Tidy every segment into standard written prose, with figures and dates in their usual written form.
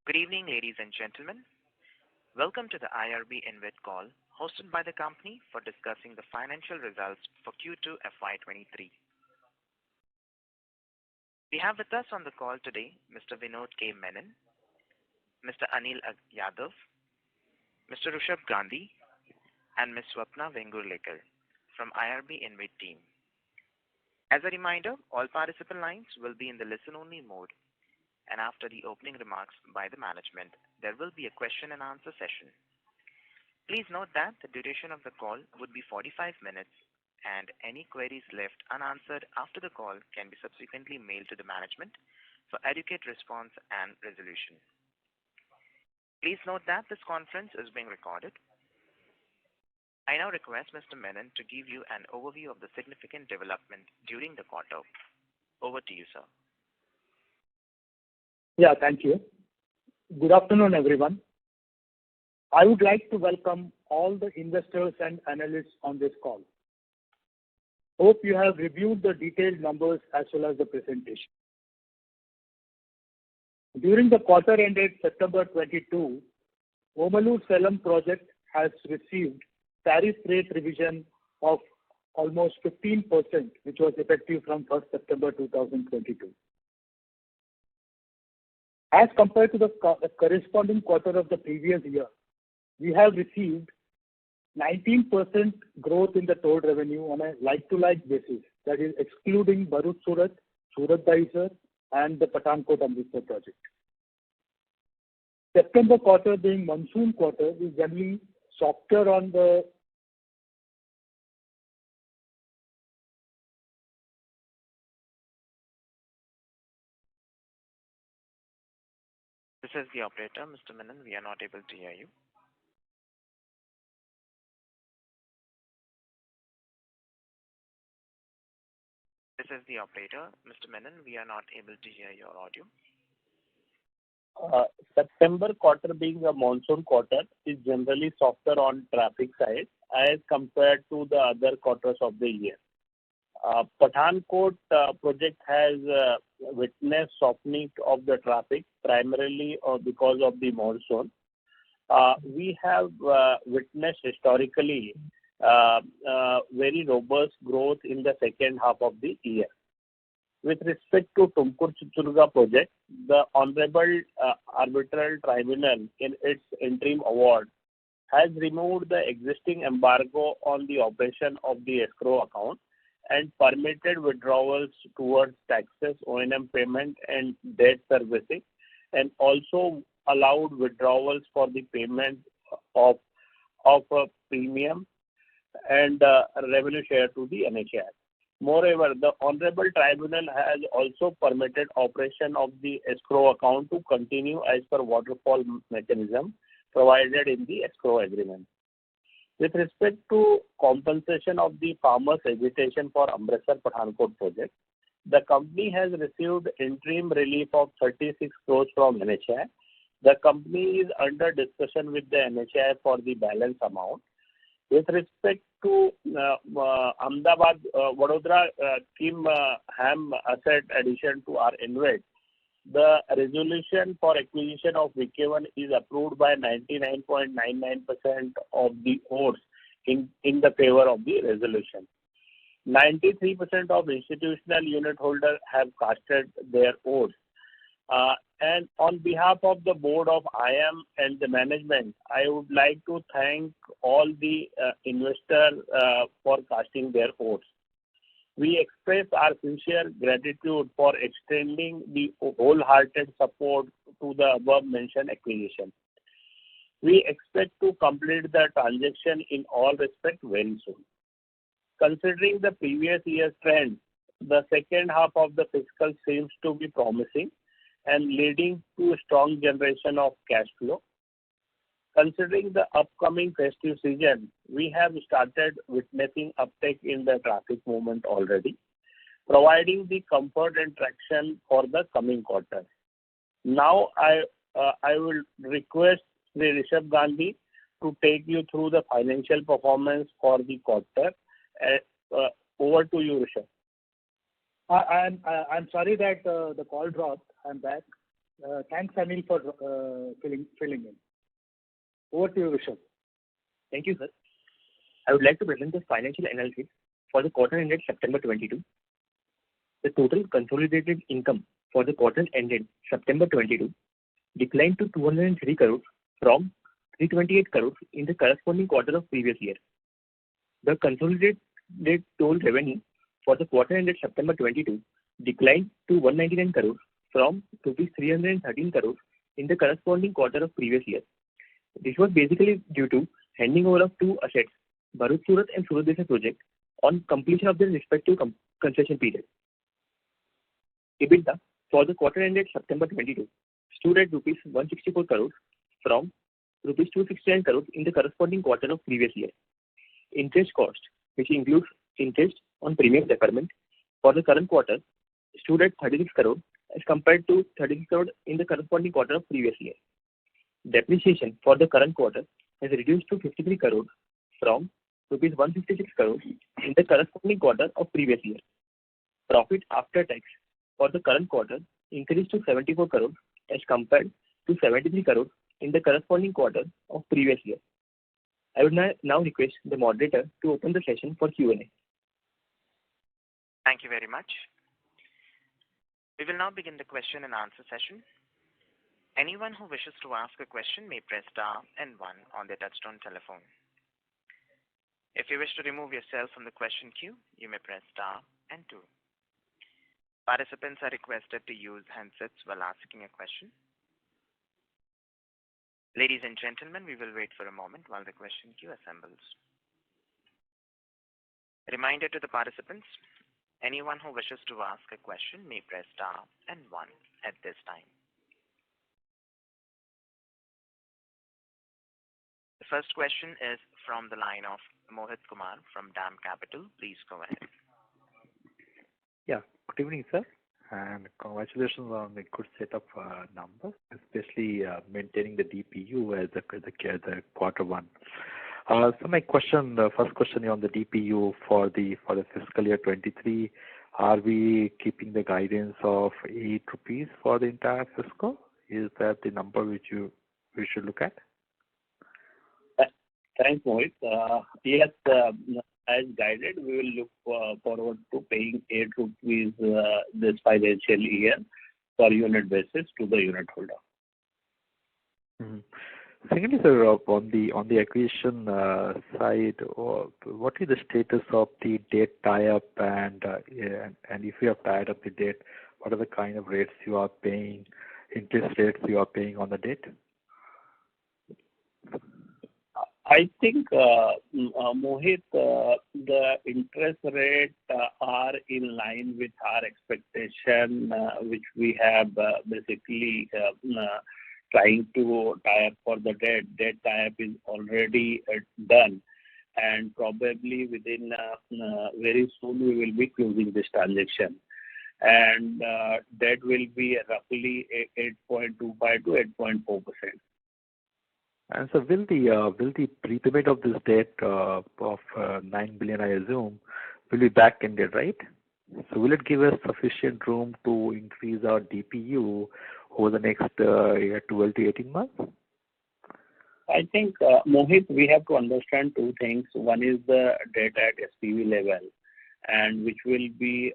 Good evening, ladies and gentlemen. Welcome to the IRB InvIT call hosted by the company for discussing the financial results for Q2 FY23. We have with us on the call today Mr. Vinod K. Menon, Mr. Anil Yadav, Mr. Rishabh Gandhi, and Ms. Swapna Vengurlekar from IRB InvIT team. As a reminder, all participant lines will be in the listen-only mode, and after the opening remarks by the management, there will be a question and answer session. Please note that the duration of the call would be 45 minutes, and any queries left unanswered after the call can be subsequently mailed to the management for adequate response and resolution. Please note that this conference is being recorded. I now request Mr. Menon to give you an overview of the significant development during the quarter. Over to you, sir. Yeah, thank you. Good afternoon, everyone. I would like to welcome all the investors and analysts on this call. Hope you have reviewed the detailed numbers as well as the presentation. During the quarter ended September 22, Omalur-Salem project has received tariff rate revision of almost 15%, which was effective from 1st September 2022. As compared to the corresponding quarter of the previous year, we have received 19% growth in the toll revenue on a like-to-like basis, that is excluding Bharuch-Surat, Surat-Dahisar, and the Pathankot-Amritsar project. September quarter being monsoon quarter is generally softer on the This is the operator, Mr. Menon. We are not able to hear you. This is the operator, Mr. Menon. We are not able to hear your audio. September quarter being a monsoon quarter is generally softer on traffic side as compared to the other quarters of the year. Pathankot project has witnessed softening of the traffic primarily because of the monsoon. We have witnessed historically very robust growth in the second half of the year. With respect to Tumkur-Chitrdurga project, the Honorable Arbitral Tribunal in its interim award has removed the existing embargo on the operation of the escrow account and permitted withdrawals towards taxes, O&M payment and debt servicing, and also allowed withdrawals for the payment of a premium and revenue share to the NHAI. Moreover, the Honorable Tribunal has also permitted operation of the escrow account to continue as per waterfall mechanism provided in the escrow agreement. With respect to compensation of the farmers' agitation for Amritsar-Pathankot project, the company has received interim relief of 36 crores from NHAI. The company is under discussion with the NHAI for the balance amount. With respect to Ahmedabad Vadodara Kim HAM asset addition to our InvIT, the resolution for acquisition of VK1 is approved by 99.99% of the votes in the favor of the resolution. 93% of institutional unit holders have casted their votes. And on behalf of the board of IM and the management, I would like to thank all the investors for casting their votes. We express our sincere gratitude for extending the wholehearted support to the above-mentioned acquisition. We expect to complete the transaction in all respects very soon. Considering the previous year's trend, the second half of the fiscal seems to be promising and leading to a strong generation of cash flow. Considering the upcoming festive season, we have started witnessing uptake in the traffic movement already, providing the comfort and traction for the coming quarter. Now, I will request Rishabh Gandhi to take you through the financial performance for the quarter. Over to you, Rishabh. I'm sorry that the call dropped. I'm back. Thanks, Anil, for filling in. Over to you, Rishabh. Thank you, sir. I would like to present the financial analysis for the quarter ended September 22. The total consolidated income for the quarter ended September 22 declined to 203 crores from 328 crores in the corresponding quarter of previous year. The consolidated toll revenue for the quarter ended September 22 declined to 199 crores from rupees 313 crores in the corresponding quarter of previous year. This was basically due to handing over of two assets, Bharuch Surat and Surat Desai project, on completion of their respective concession period. EBITDA for the quarter ended September 22 stood at rupees 164 crores from rupees 269 crores in the corresponding quarter of previous year. Interest cost, which includes interest on premium deferment, for the current quarter stood at 36 crores as compared to 36 crores in the corresponding quarter of previous year. Depreciation for the current quarter has reduced to 53 crores from rupees 156 crores in the corresponding quarter of previous year. Profit after tax for the current quarter increased to 74 crores as compared to 73 crores in the corresponding quarter of previous year. I would now request the moderator to open the session for Q&A. Thank you very much. We will now begin the question and answer session. Anyone who wishes to ask a question may press star and 1 on their touchtone telephone. If you wish to remove yourself from the question queue, you may press star and 2. Participants are requested to use handsets while asking a question. Ladies and gentlemen, we will wait for a moment while the question queue assembles. Reminder to the participants, anyone who wishes to ask a question may press star and 1 at this time. The first question is from the line of Mohit Kumar from DAM Capital. Please go ahead. Yeah, good evening, sir, and congratulations on the good set of numbers, especially maintaining the DPU as the quarter one. So my question, the first question is on the DPU for the fiscal year 23. Are we keeping the guidance of 8 rupees for the entire fiscal? Is that the number which we should look at? Thanks, Mohit. Yes, as guided, we will look forward to paying 8 rupees this financial year per unit basis to the unit holder. Mm-hmm. Secondly, sir, on the acquisition side, what is the status of the debt tie-up, and if you have tied up the debt, what are the kind of rates you are paying, interest rates you are paying on the debt? I think, Mohit, the interest rate are in line with our expectation, which we have basically trying to tie up for the debt. Debt tie-up is already done, and probably within very soon we will be closing this transaction. And debt will be roughly 8.25 to 8.4%. And so will the prepayment of this debt of 9 billion, I assume, will be back-ended, right? So will it give us sufficient room to increase our DPU over the next 12 to 18 months? I think, Mohit, we have to understand two things. One is the debt at SPV level, and which will be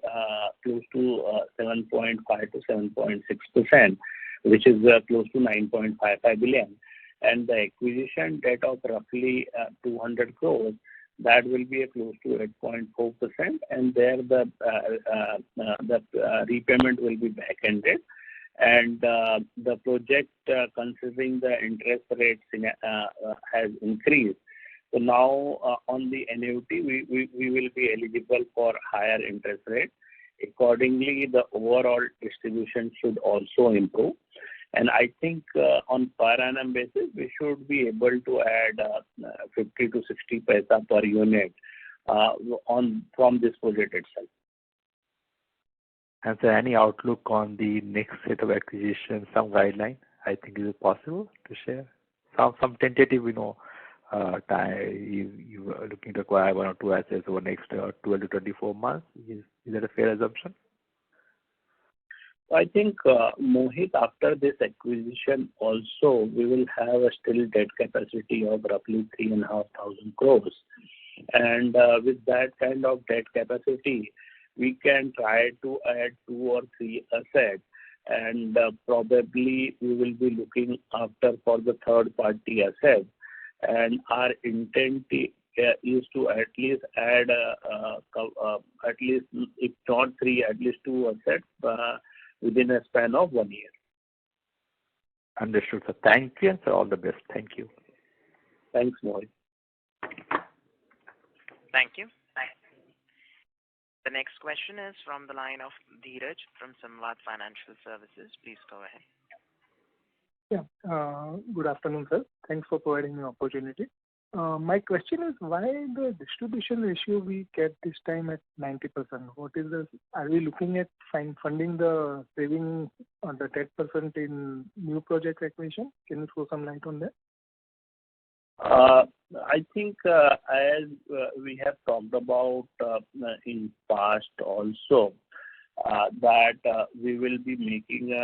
close to 7.5 to 7.6%, which is close to 9.55 billion. And the acquisition debt of roughly 200 crores, that will be close to 8.4%, and there the repayment will be back-ended. And the project, considering the interest rates has increased, so now on the annuity we will be eligible for higher interest rate. Accordingly, the overall distribution should also improve. And I think on per annum basis, we should be able to add 50 to 60 paisa per unit from this project itself. Is there any outlook on the next set of acquisitions, some guideline? I think is it possible to share some tentative, time you are looking to acquire 1 or 2 assets over next 12 to 24 months? Is that a fair assumption? I think, Mohit, after this acquisition also, we will have a still debt capacity of roughly 3,500 crores. And with that kind of debt capacity, we can try to add 2 or 3 assets, and probably we will be looking after for the third party assets. And our intent is to at least add at least, if not 3, at least 2 assets within a span of 1 year. Understood, sir. Thank you, and sir, all the best. Thank you. Thanks, Mohit. Thank you. The next question is from the line of Dheeraj from Samvad Financial Services. Please go ahead. Yeah. Good afternoon, sir. Thanks for providing the opportunity. My question is, why the distribution ratio we kept this time at 90%? What is the? Are we looking at funding the saving on the 10% in new project acquisition? Can you throw some light on that? I think, as we have talked about in past also, that we will be making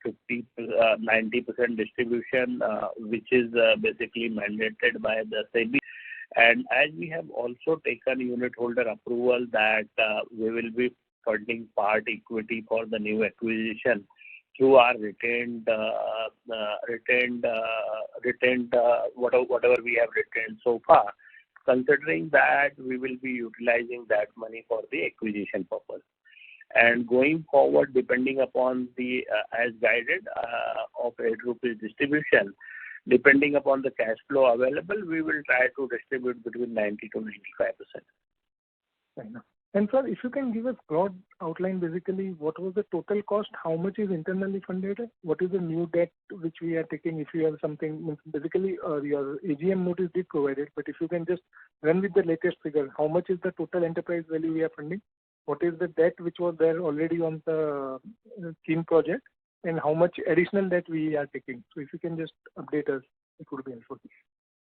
90% distribution, which is basically mandated by the SEBI. And as we have also taken unit holder approval that we will be funding part equity for the new acquisition through our retained whatever we have retained so far, considering that we will be utilizing that money for the acquisition purpose. And going forward, depending upon the as guided of 8 rupees distribution, depending upon the cash flow available, we will try to distribute between 90 to 95%. Fair enough. And sir, if you can give us broad outline, basically, what was the total cost? How much is internally funded? What is the new debt which we are taking? If you have something, basically, your AGM notice did provide it, but if you can just run with the latest figure, how much is the total enterprise value we are funding? What is the debt which was there already on the scheme project, and how much additional debt we are taking? So if you can just update us, it would be helpful.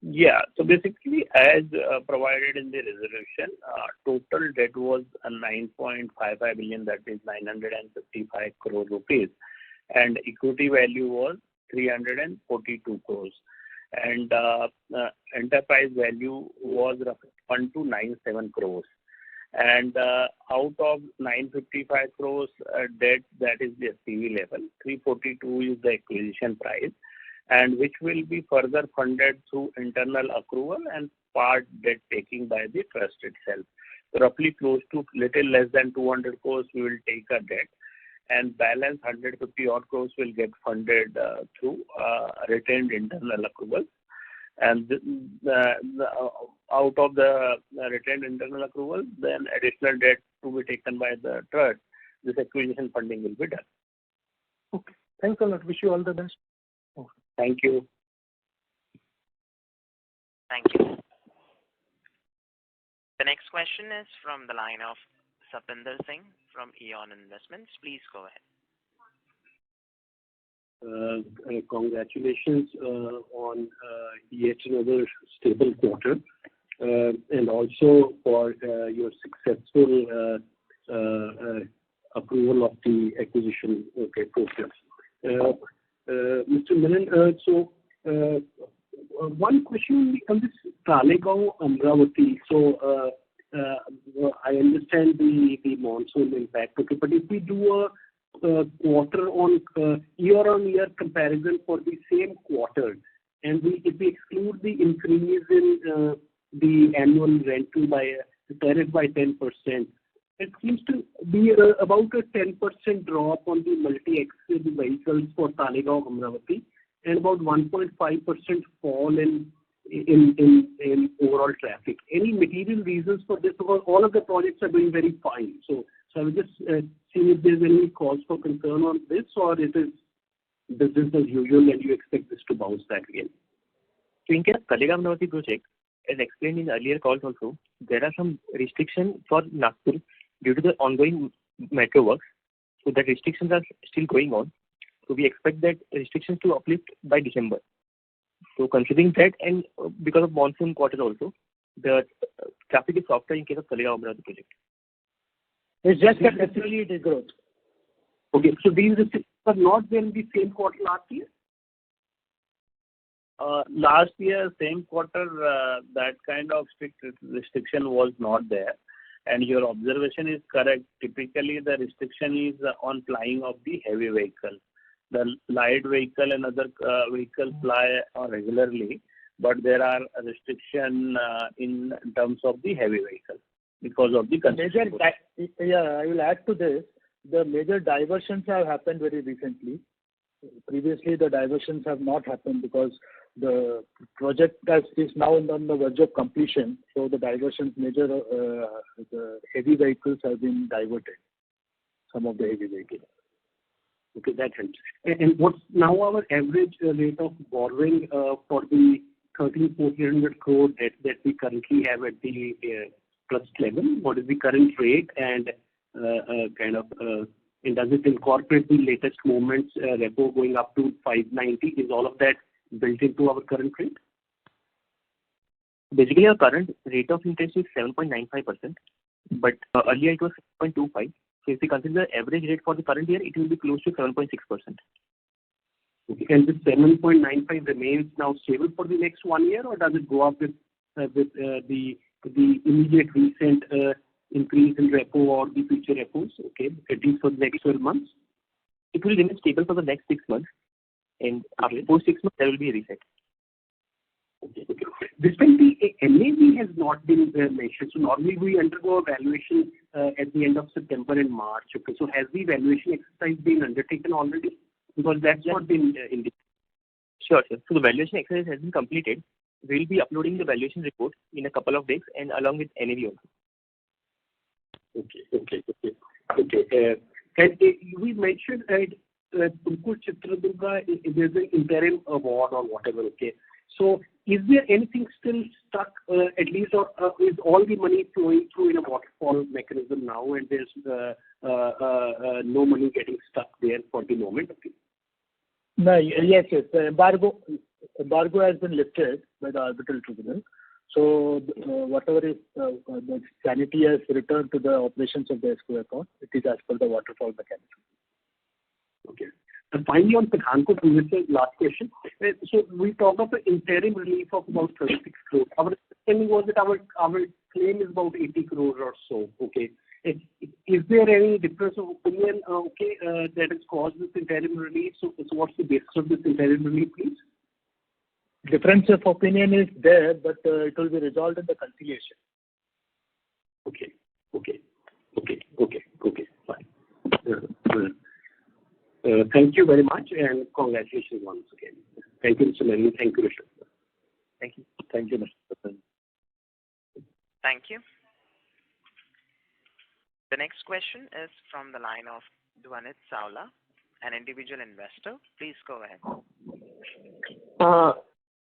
Yeah. So basically, as provided in the resolution, total debt was 9.55 billion, that is 955 crore rupees, and equity value was 342 crores, and enterprise value was roughly 1297 crores. And out of 955 crores debt, that is the SPV level, 342 is the acquisition price, and which will be further funded through internal accrual and part debt taking by the trust itself. So roughly close to little less than 200 crores we will take a debt, and balance 150 odd crores will get funded through retained internal accruals. And out of the retained internal accrual, then additional debt to be taken by the trust, this acquisition funding will be done. Okay. Thanks a lot. Wish you all the best. Okay. Thank you. Thank you. The next question is from the line of Sapinder Singh from Eon Investments. Please go ahead. Congratulations on yet another stable quarter, and also for your successful approval of the acquisition process. Mr. Menon, so one question on this Talegaon Amravati. So I understand the monsoon impact, okay, but if we do a year-on-year comparison for the same quarter, and if we exclude the increase in the annual rental by tariff by 10%, it seems to be about a 10% drop on the multi-axle vehicles for Talegaon Amravati, and about 1.5% fall in overall traffic. Any material reasons for this? Because all of the projects are doing very fine. So I was just seeing if there's any cause for concern on this, or it is business as usual and you expect this to bounce back again. So in case of Talegaon Amravati project, as explained in earlier calls also, there are some restrictions for Nagpur due to the ongoing metro works. So that restrictions are still going on. So we expect that restrictions to uplift by December. So considering that, and because of monsoon quarter also, the traffic is softer in case of Talegaon Amravati project. It's just that naturally it is growth. Okay, so these restrictions were not there in the same quarter last year? Last year, same quarter, that kind of strict restriction was not there. And your observation is correct. Typically, the restriction is on flying of the heavy vehicle. The light vehicle and other vehicles fly regularly, but there are restriction in terms of the heavy vehicle because of the construction. I will add to this. The major diversions have happened very recently. Previously, the diversions have not happened because the project is now on the verge of completion. So the diversions, the heavy vehicles have been diverted. Some of the heavy vehicles. Okay, that helps. And what's now our average rate of borrowing for the 13,400 crore debt that we currently have at the trust level? What is the current rate and and does it incorporate the latest movements, repo going up to 590? Is all of that built into our current rate? Basically, our current rate of interest is 7.95%, but earlier it was 6.25%. So if we consider the average rate for the current year, it will be close to 7.6%. Okay. And this 7.95 remains now stable for the next 1 year, or does it go up with the immediate recent increase in repo or the future repos? Okay, at least for the next 12 months. It will remain stable for the next 6 months, and after 6 months there will be a reset. Okay. This time the NAV has not been mentioned. So normally we undergo a valuation at the end of September and March. Okay, so has the valuation exercise been undertaken already? Because that's not been indicated. Sure. So the valuation exercise has been completed. We'll be uploading the valuation report in a couple of days and along with NAV also. Okay. And we mentioned that Concall Chitradurga, there's an interim award or whatever. Okay. So is there anything still stuck at least, or is all the money flowing through in a waterfall mechanism now, and there's no money getting stuck there for the moment? Okay. No, yes. The embargo has been lifted by the arbitral tribunal. So whatever is the sanity has returned to the operations of the escrow account. It is as per the waterfall mechanism. Okay. And finally, on Pathankot, this is last question. So we talked of an interim relief of about 36 crore. Our understanding was that our claim is about 80 crore or so. Okay. Is there any difference of opinion? That has caused this interim relief. So what's the basis of this interim relief, please? Difference of opinion is there, but it will be resolved in the conciliation. Okay. Fine. Thank you very much, and congratulations once again. Thank you, Mr. Menon. Thank you, Rishabh. Thank you. Thank you, Mr. President. Thank you. The next question is from the line of Dwanit Savla, an individual investor. Please go ahead.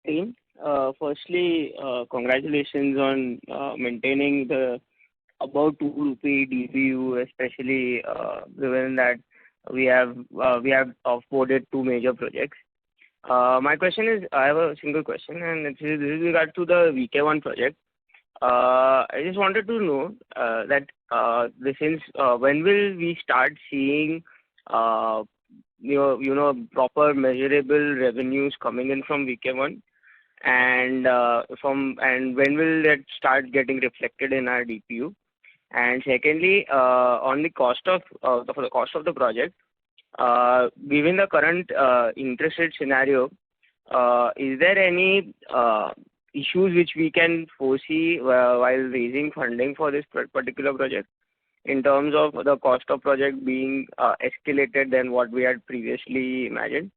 Team, firstly, congratulations on maintaining the about 2 rupee DPU, especially given that we have offboarded 2 major projects. My question is, I have a single question, and this is regard to the VK1 project. I just wanted to know that since when will we start seeing proper measurable revenues coming in from VK1, and when will that start getting reflected in our DPU? And secondly, on the cost of the project, given the current interest rate scenario, is there any issues which we can foresee while raising funding for this particular project, in terms of the cost of project being escalated than what we had previously imagined?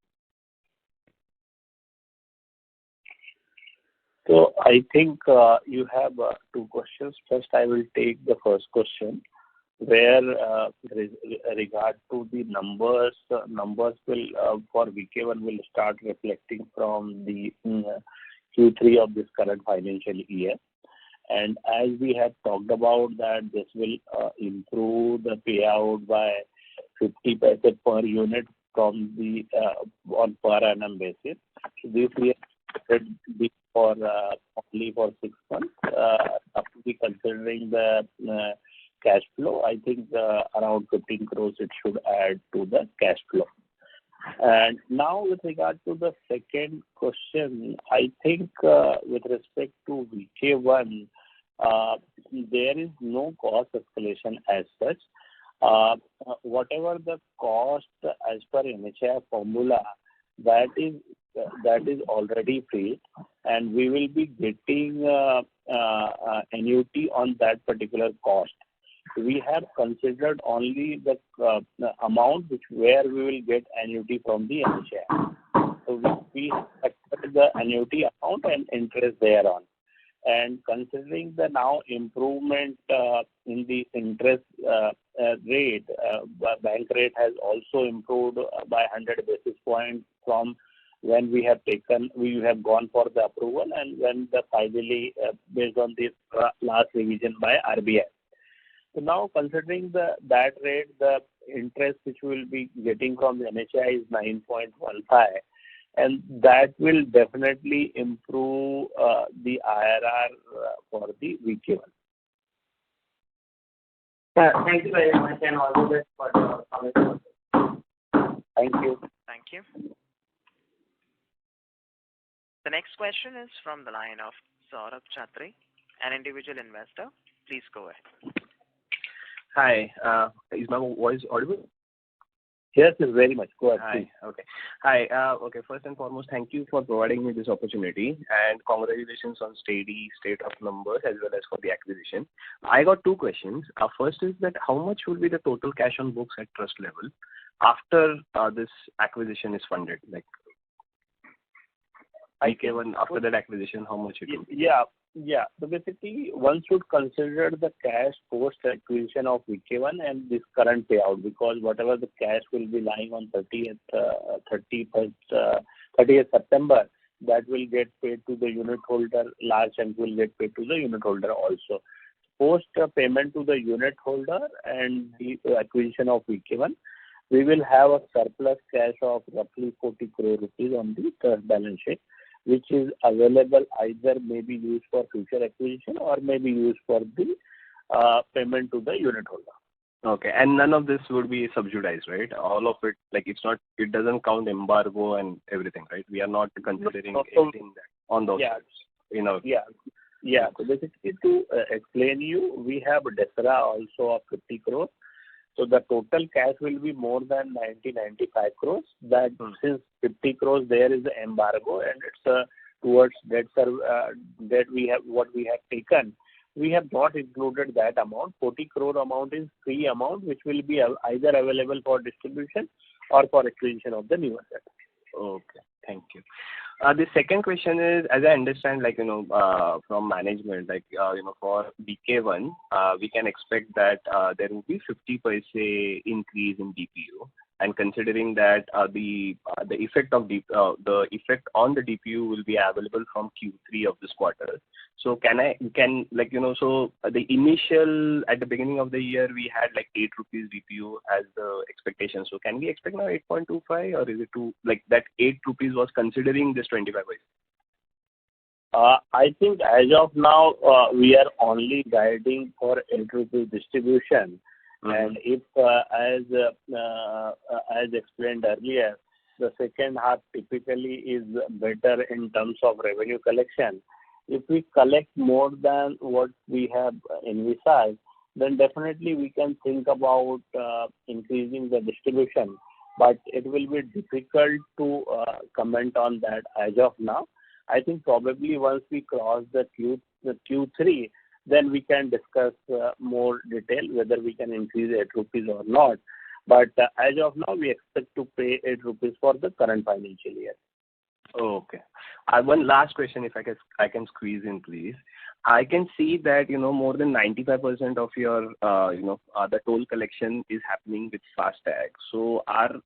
So I think you have 2 questions. First, I will take the first question, where regard to the numbers will for VK1 will start reflecting from the Q3 of this current financial year. And as we have talked about that, this will improve the payout by 50 paise per unit from the on per annum basis. This year should be for only for 6 months. After we considering the cash flow, I think around 15 crores it should add to the cash flow. And now with regard to the second question, I think with respect to VK1, there is no cost escalation as such. Whatever the cost as per NHI formula, that is already paid, and we will be getting annuity on that particular cost. We have considered only the amount where we will get annuity from the NHI. So we accept the annuity amount and interest thereon. And considering the now improvement in the interest rate, bank rate has also improved by 100 basis points from when we have gone for the approval and when the finally based on the last revision by RBI. So now considering that rate, the interest which we will be getting from the NHI is 9.15, and that will definitely improve the IRR for the VK1. Thank you very much, and all the best for the comment. Thank you. Thank you. The next question is from the line of Saurabh Chatri, an individual investor. Please go ahead. Hi, is my voice audible? Yes, very much. Go ahead. Hi. Okay. Hi. Okay. First and foremost, thank you for providing me this opportunity, and congratulations on steady state of numbers as well as for the acquisition. I got two questions. First is that how much will be the total cash on books at trust level after this acquisition is funded? Like IK1 after that acquisition, how much it will be? Yeah. So basically, one should consider the cash post acquisition of VK1 and this current payout, because whatever the cash will be lying on 30th September, that will get paid to the unit holder. Large chunk will get paid to the unit holder also. Post payment to the unit holder and the acquisition of VK1, we will have a surplus cash of roughly 40 crore rupees on the trust balance sheet, which is available either may be used for future acquisition or may be used for the payment to the unit holder. Okay, and none of this would be subsidized, right? All of it, like it doesn't count embargo and everything, right? We are not considering anything that on those sides, you know. Yeah. So basically, to explain you, we have DSRA also of 50 crores. So the total cash will be more than 95 crores. That since 50 crores there is the embargo and it's towards debt we have taken. We have not included that amount. 40 crore amount is free amount which will be either available for distribution or for acquisition of the new asset. Okay, thank you. The second question is, as I understand, from management, for BK1, we can expect that there will be 50 paise increase in DPU, and considering that the effect on the DPU will be available from Q3 of this quarter. So so the initial at the beginning of the year we had 8 rupees DPU as the expectation. So can we expect now 8.25, or is it that 8 rupees was considering this 25 paise? I think as of now we are only guiding for 8 rupees distribution, and if as explained earlier, the second half typically is better in terms of revenue collection. If we collect more than what we have envisaged, then definitely we can think about increasing the distribution. But it will be difficult to comment on that as of now. I think probably once we cross the Q3, then we can discuss more detail whether we can increase 8 rupees or not. But as of now, we expect to pay 8 rupees for the current financial year. Okay. One last question, if I can squeeze in, please. I can see that more than 95% of your the toll collection is happening with FASTag. So are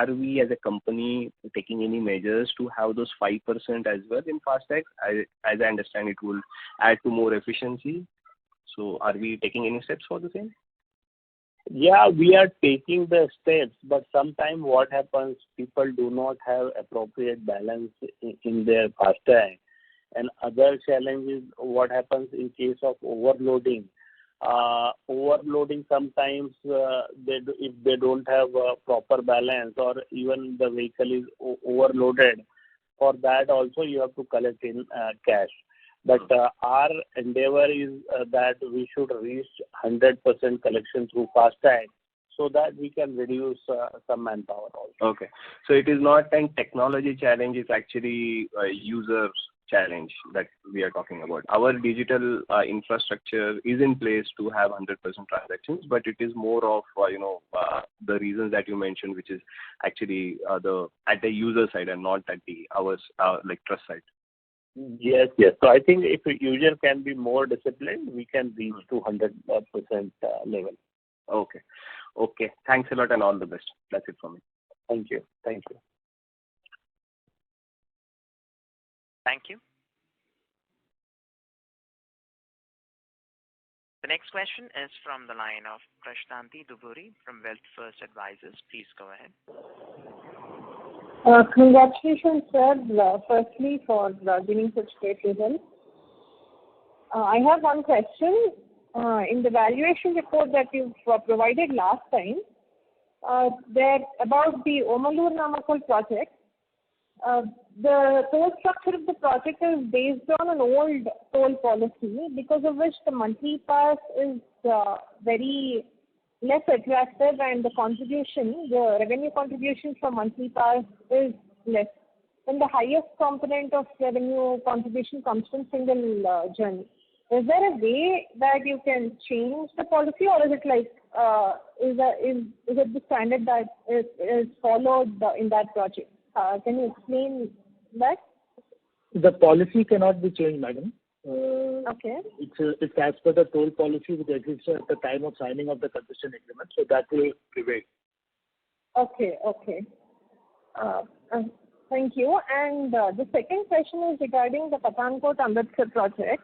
we as a company taking any measures to have those 5% as well in FASTag? As I understand, it will add to more efficiency. So are we taking any steps for the same? Yeah, we are taking the steps, but sometimes what happens, people do not have appropriate balance in their FASTag. And other challenge is what happens in case of overloading. overloading sometimes if they don't have a proper balance, or even the vehicle is overloaded. For that also you have to collect in cash. But our endeavor is that we should reach 100% collection through FASTag, so that we can reduce some manpower also. Okay. So it is not a technology challenge, it's actually a user challenge that we are talking about. Our digital infrastructure is in place to have 100% transactions, but it is more of, the reasons that you mentioned, which is actually at the user side and not at like trust side. Yes. So I think if a user can be more disciplined, we can reach to 100% level. Okay. Thanks a lot and all the best. That's it from me. Thank you. Thank you. The next question is from the line of Prashtanti Duburi from Wealth First Advisors. Please go ahead. Congratulations, sir, firstly for giving such great results. I have one question. In the valuation report that you've provided last time, there about the Omalur Namakkal project, the toll structure of the project is based on an old toll policy, because of which the monthly pass is very less attractive, and the revenue contribution from monthly pass is less. And the highest component of revenue contribution comes from single journey. Is there a way that you can change the policy, or is it like is it the standard that is followed in that project? Can you explain that? The policy cannot be changed, madam. Okay. It's as per the toll policy which exists at the time of signing of the concession agreement, so that will prevail. Okay. Thank you. And the second question is regarding the Pathankot Amritsar project.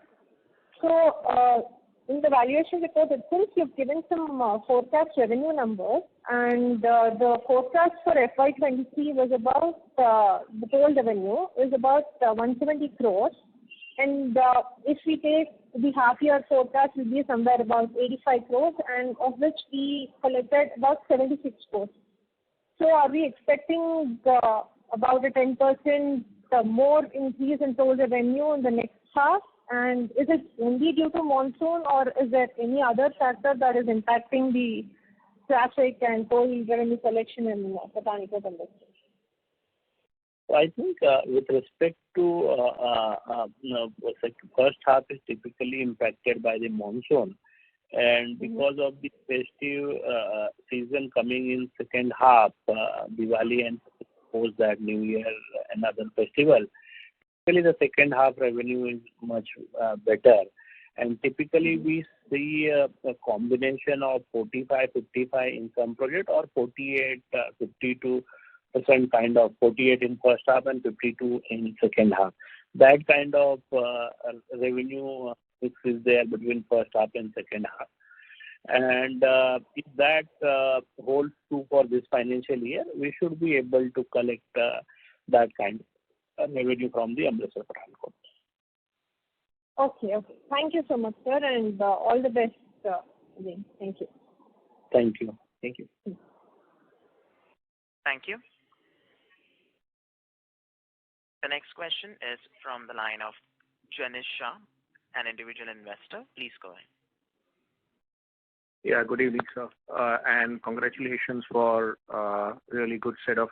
So in the valuation report itself, you've given some forecast revenue numbers, and the forecast for FY23 was about the toll revenue is about 170 crores. And if we take the half-year forecast, will be somewhere about 85 crores, and of which we collected about 76 crores. So are we expecting about a 10% more increase in toll revenue in the next half? And is it only due to monsoon, or is there any other factor that is impacting the traffic and toll revenue collection in Pathankot Amritsar? I think with respect to first half is typically impacted by the monsoon, and because of the festive season coming in second half, Diwali and suppose that New Year and other festival, typically the second half revenue is much better, and typically we see a combination of 45-55 in some project, or 48-52%, kind of 48 in first half and 52 in second half. That kind of revenue mix is there between first half and second half. And if that holds true for this financial year, we should be able to collect that kind of revenue from the Amritsar Pathankot. Okay. Thank you so much, sir, and all the best again. Thank you. Thank you. Thank you. The next question is from the line of Janish Shah, an individual investor. Please go ahead. Yeah, good evening, sir. And congratulations for really good set of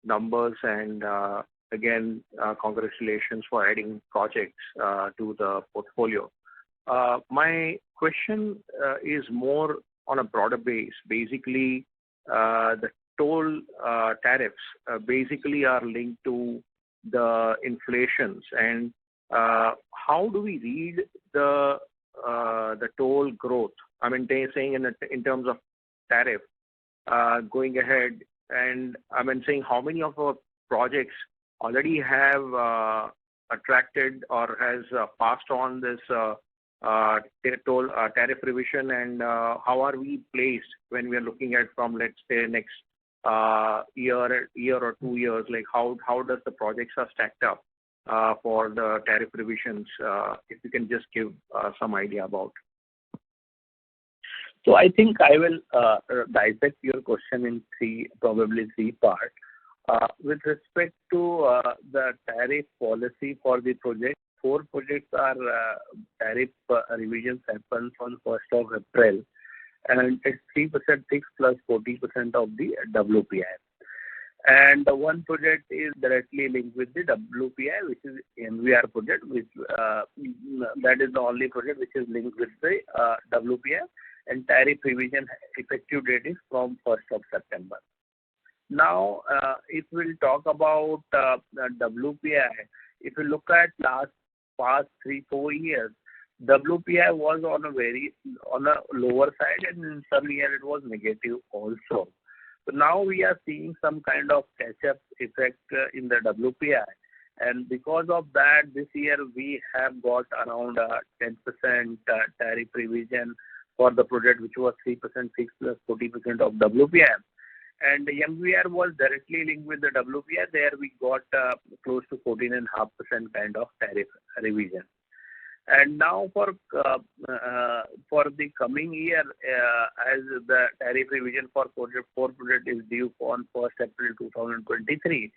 numbers, and again, congratulations for adding projects to the portfolio. My question is more on a broader base. Basically, the toll tariffs basically are linked to the inflations, and how do we read the toll growth? I mean, they're saying in terms of tariff going ahead, and I mean saying how many of our projects already have attracted or has passed on this toll tariff revision, and how are we placed when we are looking at from, let's say, next year or 2 years? Like how does the projects are stacked up for the tariff revisions? If you can just give some idea about. So I think I will dissect your question in probably three parts. With respect to the tariff policy for the project, 4 projects are tariff revisions happens on 1st of April, and it's 3% fixed plus 40% of the WPI. And one project is directly linked with the WPI, which is NVR project, which that is the only project which is linked with the WPI, and tariff revision effective date is from 1st of September. Now, if we'll talk about WPI, if you look at past 3-4 years, WPI was on a lower side, and in some year it was negative also. So now we are seeing some kind of catch-up effect in the WPI, and because of that, this year we have got around 10% tariff revision for the project, which was 3% fixed plus 40% of WPI. And the MVR was directly linked with the WPI. There we got close to 14.5% kind of tariff revision. And now for the coming year, as the tariff revision for project 4 project is due on 1st April 2023,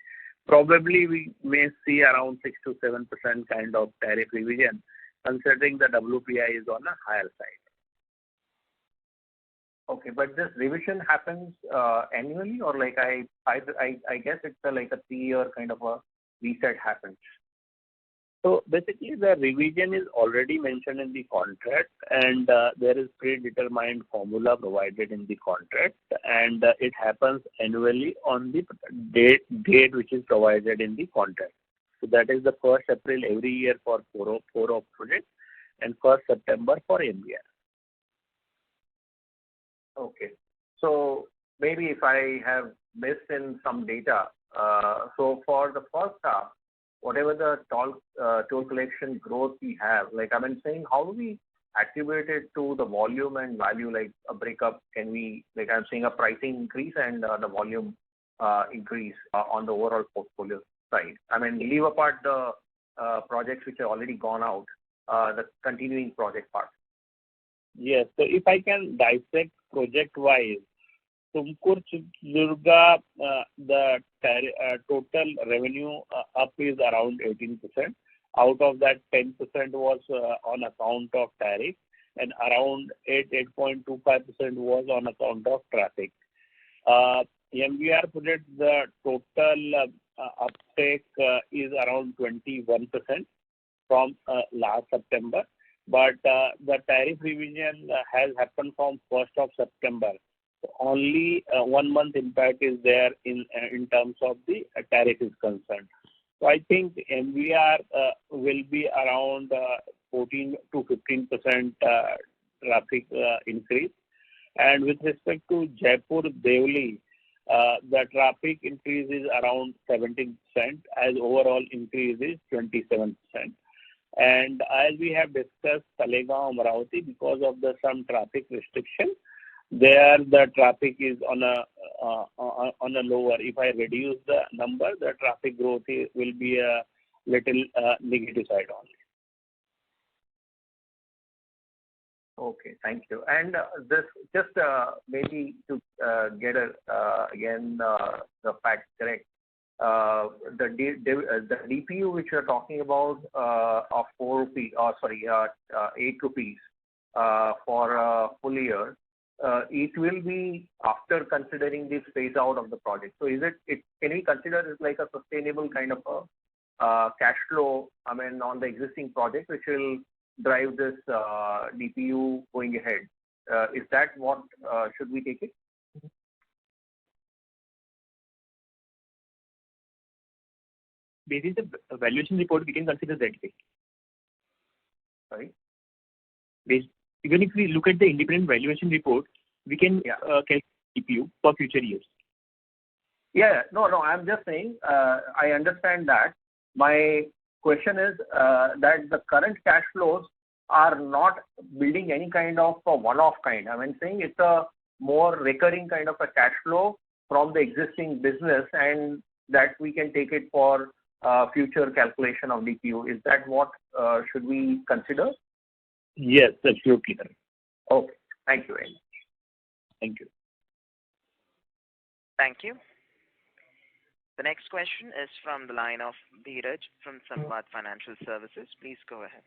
probably we may see around 6 to 7% kind of tariff revision, considering the WPI is on a higher side. Okay, but this revision happens annually, or like I guess it's like a 3-year kind of a reset happens. So basically, the revision is already mentioned in the contract, and there is predetermined formula provided in the contract, and it happens annually on the date which is provided in the contract. So that is the 1st April every year for 4 of projects, and 1st September for MBR. Okay. So maybe if I have missed in some data, so for the first half, whatever the toll collection growth we have, like I'm saying, how do we attribute it to the volume and value, like a breakup? Can we, like I'm saying, a pricing increase and the volume increase on the overall portfolio side? I mean, leave apart the projects which are already gone out, the continuing project part. Yes. So if I can dissect project-wise, Tumkur Chitradurga, the total revenue up is around 18%. Out of that, 10% was on account of tariff, and around 8.25% was on account of traffic. MVR project, the total uptake is around 21% from last September. But the tariff revision has happened from 1st of September. So only 1 month impact is there in terms of the tariff is concerned. So I think MVR will be around 14 to 15% traffic increase. And with respect to Jaipur Devli, the traffic increase is around 17%, as overall increase is 27%. And as we have discussed, Talegaon, Amaravati, because of some traffic restriction, there the traffic is on a lower. If I reduce the number, the traffic growth will be a little negative side only. Okay, thank you. And this just maybe to get again the facts correct. The DPU which you are talking about of 4 rupees, 8 rupees for a full year, it will be after considering the phase out of the project. So is can we consider it like a sustainable kind of a cash flow, I mean, on the existing project, which will drive this DPU going ahead? Is that what should we take it? Based on the valuation report, we can consider that way. Sorry? Even if we look at the independent valuation report, we can calculate DPU for future years. Yeah, no, I'm just saying, I understand that. My question is that the current cash flows are not building any kind of a one-off kind. I'm saying it's a more recurring kind of a cash flow from the existing business, and that we can take it for future calculation of DPU. Is that what should we consider? Yes, absolutely. Okay, thank you very much. Thank you. Thank you. The next question is from the line of Dheeraj from Samvad Financial Services. Please go ahead.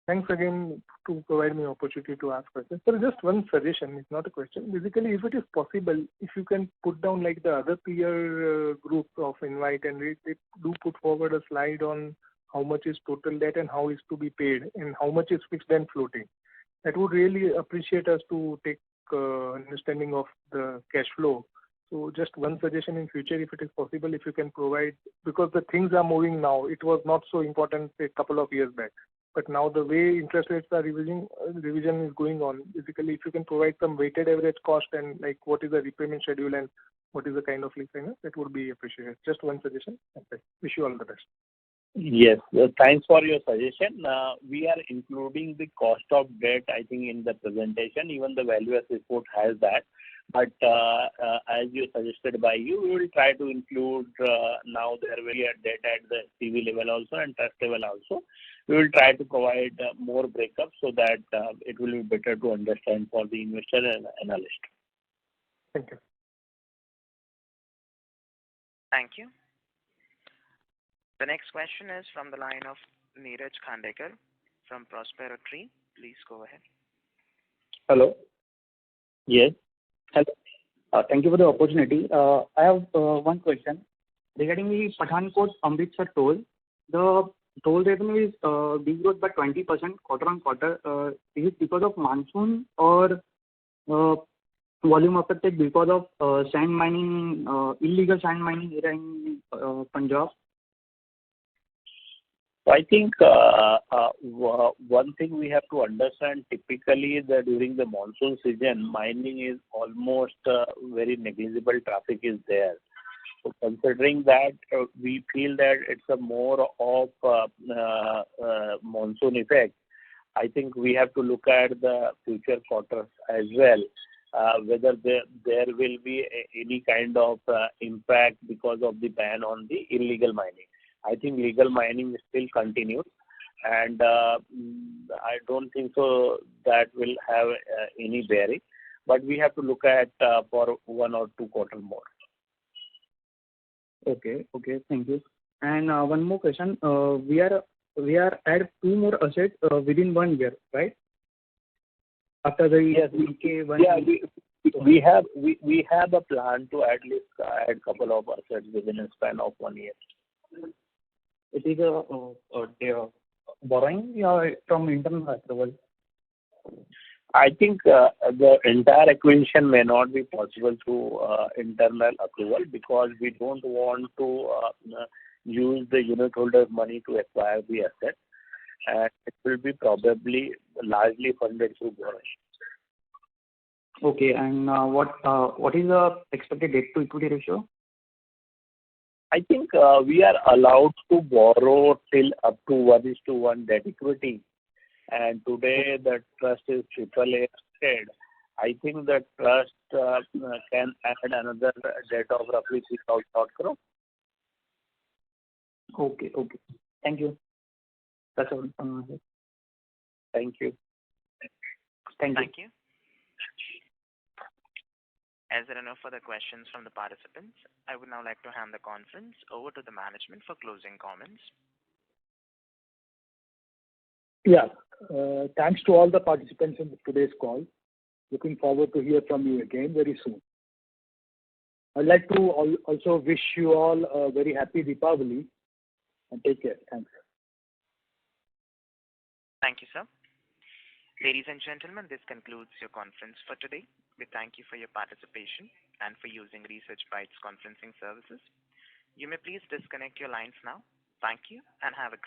Thanks again to provide me opportunity to ask questions. Sir, just one suggestion, it's not a question. Basically, if it is possible, if you can put down like the other peer group of InvIT and they do put forward a slide on how much is total debt and how is to be paid and how much is fixed and floating. That would really appreciate us to take understanding of the cash flow. So just one suggestion in future, if it is possible, if you can provide, because the things are moving now. It was not so important a couple of years back. But now the way interest rates are revision is going on. Basically, if you can provide some weighted average cost and like what is the repayment schedule and what is the kind of lease payment, that would be appreciated. Just one suggestion. Okay. Wish you all the best. Yes, thanks for your suggestion. We are including the cost of debt, I think, in the presentation. Even the valuer's report has that. But as you suggested by you, we will try to include now there will be a debt at the CV level also and trust level also. We will try to provide more breakup so that it will be better to understand for the investor and analyst. Thank you. Thank you. The next question is from the line of Neeraj Khandekar from Prospero Tree. Please go ahead. Hello. Yes. Hello. Thank you for the opportunity. I have one question. Regarding the Pathankot Amritsar toll, the toll revenue is degrowth by 20% quarter on quarter. Is it because of monsoon or volume affected because of sand mining, illegal sand mining here in Punjab? I think one thing we have to understand, typically during the monsoon season, mining is almost very negligible traffic is there. So considering that, we feel that it's a more of monsoon effect. I think we have to look at the future quarters as well, whether there will be any kind of impact because of the ban on the illegal mining. I think legal mining still continues, and I don't think so that will have any bearing. But we have to look at for 1 or 2 quarters more. Okay, thank you. And one more question. We are add 2 more assets within 1 year, right? After the VK1. Yeah, we have a plan to at least add couple of assets within a span of 1 year. It is a borrowing from internal approval. I think the entire acquisition may not be possible through internal approval because we don't want to use the unit holder's money to acquire the asset, and it will be probably largely funded through borrowing. Okay, and what is the expected debt to equity ratio? I think we are allowed to borrow till up to 1:1 debt equity, and today the trust is AAA rated. I think the trust can add another debt of roughly 3,000 crore. Okay. Thank you. That's all. Thank you. Thank you. As there are no further questions from the participants, I would now like to hand the conference over to the management for closing comments. Yeah. Thanks to all the participants in today's call. Looking forward to hear from you again very soon. I'd like to also wish you all a very happy Deepavali and take care. Thanks. Thank you, sir. Ladies and gentlemen, this concludes your conference for today. We thank you for your participation and for using Research Bytes conferencing services. You may please disconnect your lines now. Thank you and have a great day.